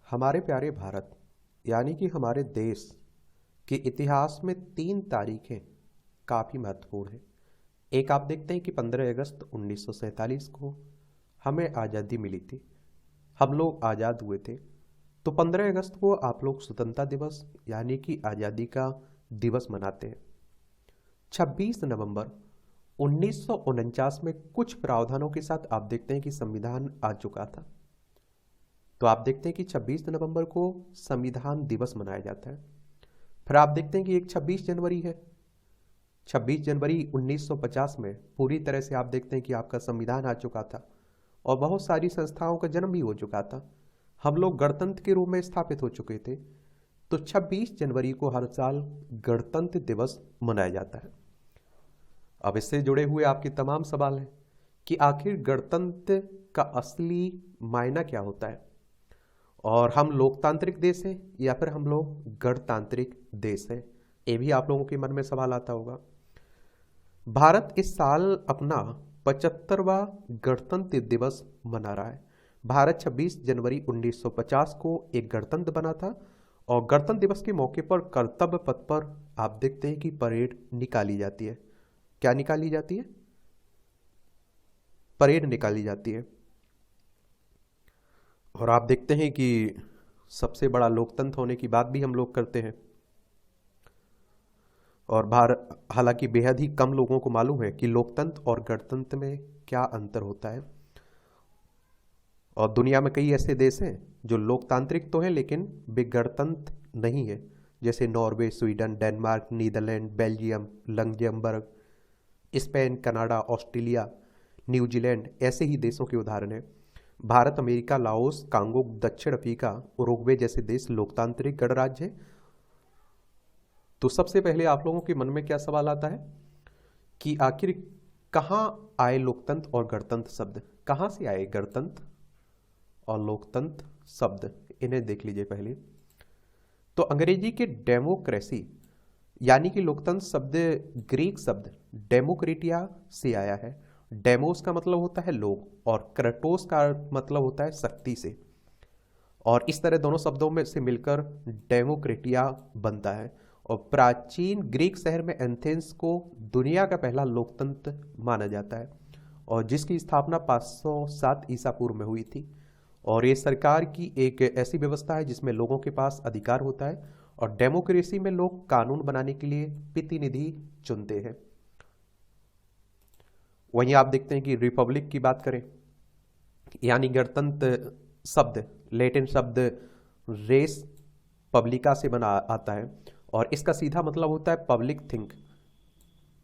हमारे प्यारे भारत यानी कि हमारे देश के इतिहास में 3 तारीखें काफ़ी महत्वपूर्ण हैं। एक आप देखते हैं कि 15 अगस्त 1947 को हमें आज़ादी मिली थी, हम लोग आज़ाद हुए थे। तो 15 अगस्त को आप लोग स्वतंत्रता दिवस यानी कि आज़ादी का दिवस मनाते हैं। 26 नवंबर 1949 में कुछ प्रावधानों के साथ आप देखते हैं कि संविधान आ चुका था। तो आप देखते हैं कि 26 नवंबर को संविधान दिवस मनाया जाता है। फिर आप देखते हैं कि एक 26 जनवरी है। 26 जनवरी 1950 में पूरी तरह से आप देखते हैं कि आपका संविधान आ चुका था और बहुत सारी संस्थाओं का जन्म भी हो चुका था। हम लोग गणतंत्र के रूप में स्थापित हो चुके थे। तो 26 जनवरी को हर साल गणतंत्र दिवस मनाया जाता है। अब इससे जुड़े हुए आपके तमाम सवाल हैं कि आखिर गणतंत्र का असली मायना क्या होता है, और हम लोकतांत्रिक देश हैं या फिर हम लोग गणतांत्रिक देश हैं। ये भी आप लोगों के मन में सवाल आता होगा। भारत इस साल अपना 75वां गणतंत्र दिवस मना रहा है। भारत 26 जनवरी 1950 को एक गणतंत्र बना था और गणतंत्र दिवस के मौके पर कर्तव्य पथ पर आप देखते हैं कि परेड निकाली जाती है। क्या निकाली जाती है? परेड निकाली जाती है। और आप देखते हैं कि सबसे बड़ा लोकतंत्र होने की बात भी हम लोग करते हैं। और हालांकि बेहद ही कम लोगों को मालूम है कि लोकतंत्र और गणतंत्र में क्या अंतर होता है। और दुनिया में कई ऐसे देश हैं जो लोकतांत्रिक तो हैं लेकिन वे गणतंत्र नहीं है, जैसे Norway, Sweden, Denmark, Netherland, Belgium, Luxembourg, Spain, Canada, Australia, New Zealand ऐसे ही देशों के उदाहरण हैं। भारत, अमेरिका, लाओस, कांगो, दक्षिण अफ्रीका, उरुग्वे जैसे देश लोकतांत्रिक गणराज्य हैं। तो सबसे पहले आप लोगों के मन में क्या सवाल आता है कि आखिर कहाँ आए लोकतंत्र और गणतंत्र शब्द? कहाँ से आए गणतंत्र और लोकतंत्र शब्द? इन्हें देख लीजिए पहले। तो अंग्रेजी के डेमोक्रेसी यानी कि लोकतंत्र शब्द ग्रीक शब्द डेमोक्रेटिया से आया है। डेमोस का मतलब होता है लोग और क्रेटोस का मतलब होता है शक्ति से, और इस तरह दोनों शब्दों में से मिलकर डेमोक्रेटिया बनता है। और प्राचीन ग्रीक शहर में एथेंस को दुनिया का पहला लोकतंत्र माना जाता है और जिसकी स्थापना 507 ईसा पूर्व में हुई थी। और ये सरकार की एक ऐसी व्यवस्था है जिसमें लोगों के पास अधिकार होता है, और डेमोक्रेसी में लोग कानून बनाने के लिए प्रतिनिधि चुनते हैं। वहीं आप देखते हैं कि रिपब्लिक की बात करें यानी गणतंत्र शब्द लैटिन शब्द रेस पब्लिका से बना आता है और इसका सीधा मतलब होता है पब्लिक थिंक,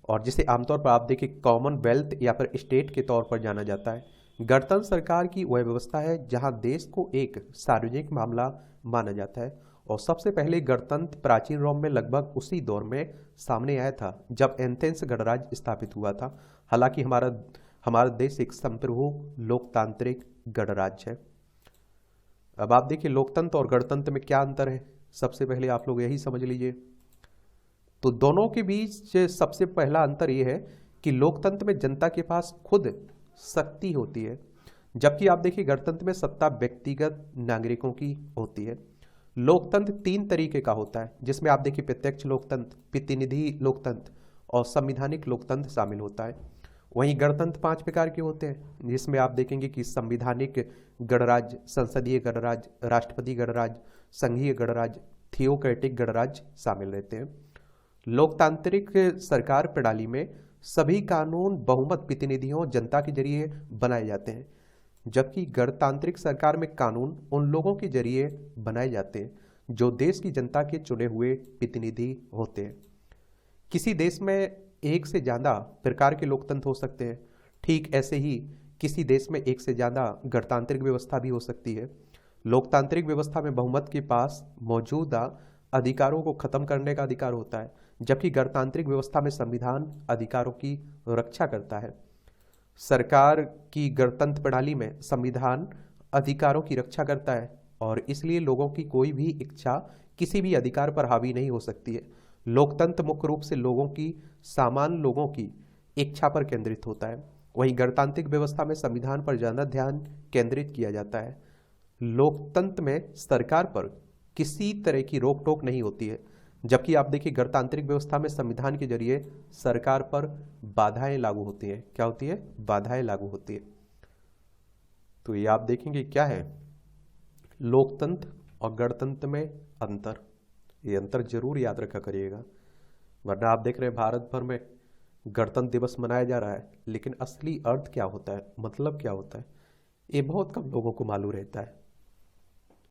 और जिसे आमतौर पर आप देखिए कॉमनवेल्थ या फिर स्टेट के तौर पर जाना जाता है। गणतंत्र सरकार की वह व्यवस्था है जहां देश को एक सार्वजनिक मामला माना जाता है। और सबसे पहले गणतंत्र प्राचीन रोम में लगभग उसी दौर में सामने आया था जब एथेंस गणराज्य स्थापित हुआ था। हालांकि हमारा देश एक संप्रभु लोकतांत्रिक गणराज्य है। अब आप देखिए लोकतंत्र और गणतंत्र में क्या अंतर है, सबसे पहले आप लोग यही समझ लीजिए। तो दोनों के बीच सबसे पहला अंतर यह है कि लोकतंत्र में जनता के पास खुद शक्ति होती है, जबकि आप देखिए गणतंत्र में सत्ता व्यक्तिगत नागरिकों की होती है। लोकतंत्र 3 तरीके का होता है जिसमें आप देखिए प्रत्यक्ष लोकतंत्र, प्रतिनिधि लोकतंत्र और संवैधानिक लोकतंत्र शामिल होता है। वहीं गणतंत्र 5 प्रकार के होते हैं जिसमें आप देखेंगे कि संवैधानिक गणराज्य, संसदीय गणराज्य, राष्ट्रपति गणराज्य, संघीय गणराज्य, थियोक्रेटिक गणराज्य शामिल रहते हैं। लोकतांत्रिक सरकार प्रणाली में सभी कानून बहुमत प्रतिनिधियों जनता के जरिए बनाए जाते हैं, जबकि गणतांत्रिक सरकार में कानून उन लोगों के जरिए बनाए जाते हैं जो देश की जनता के चुने हुए प्रतिनिधि होते हैं। किसी देश में एक से ज़्यादा प्रकार के लोकतंत्र हो सकते हैं, ठीक ऐसे ही किसी देश में एक से ज़्यादा गणतांत्रिक व्यवस्था भी हो सकती है। लोकतांत्रिक व्यवस्था में बहुमत के पास मौजूदा अधिकारों को खत्म करने का अधिकार होता है, जबकि गणतांत्रिक व्यवस्था में संविधान अधिकारों की रक्षा करता है। सरकार की गणतंत्र प्रणाली में संविधान अधिकारों की रक्षा करता है और इसलिए लोगों की कोई भी इच्छा किसी भी अधिकार पर हावी नहीं हो सकती है। लोकतंत्र मुख्य रूप से सामान्य लोगों की इच्छा पर केंद्रित होता है। वहीं गणतांत्रिक व्यवस्था में संविधान पर ज़्यादा ध्यान केंद्रित किया जाता है। लोकतंत्र में सरकार पर किसी तरह की रोक टोक नहीं होती है, जबकि आप देखिए गणतांत्रिक व्यवस्था में संविधान के जरिए सरकार पर बाधाएं लागू होती हैं। क्या होती है? बाधाएं लागू होती है। तो ये आप देखेंगे क्या है, लोकतंत्र और गणतंत्र में अंतर। ये अंतर जरूर याद रखा करिएगा, वरना आप देख रहे हैं भारत भर में गणतंत्र दिवस मनाया जा रहा है, लेकिन असली अर्थ क्या होता है, मतलब क्या होता है, ये बहुत कम लोगों को मालूम रहता है।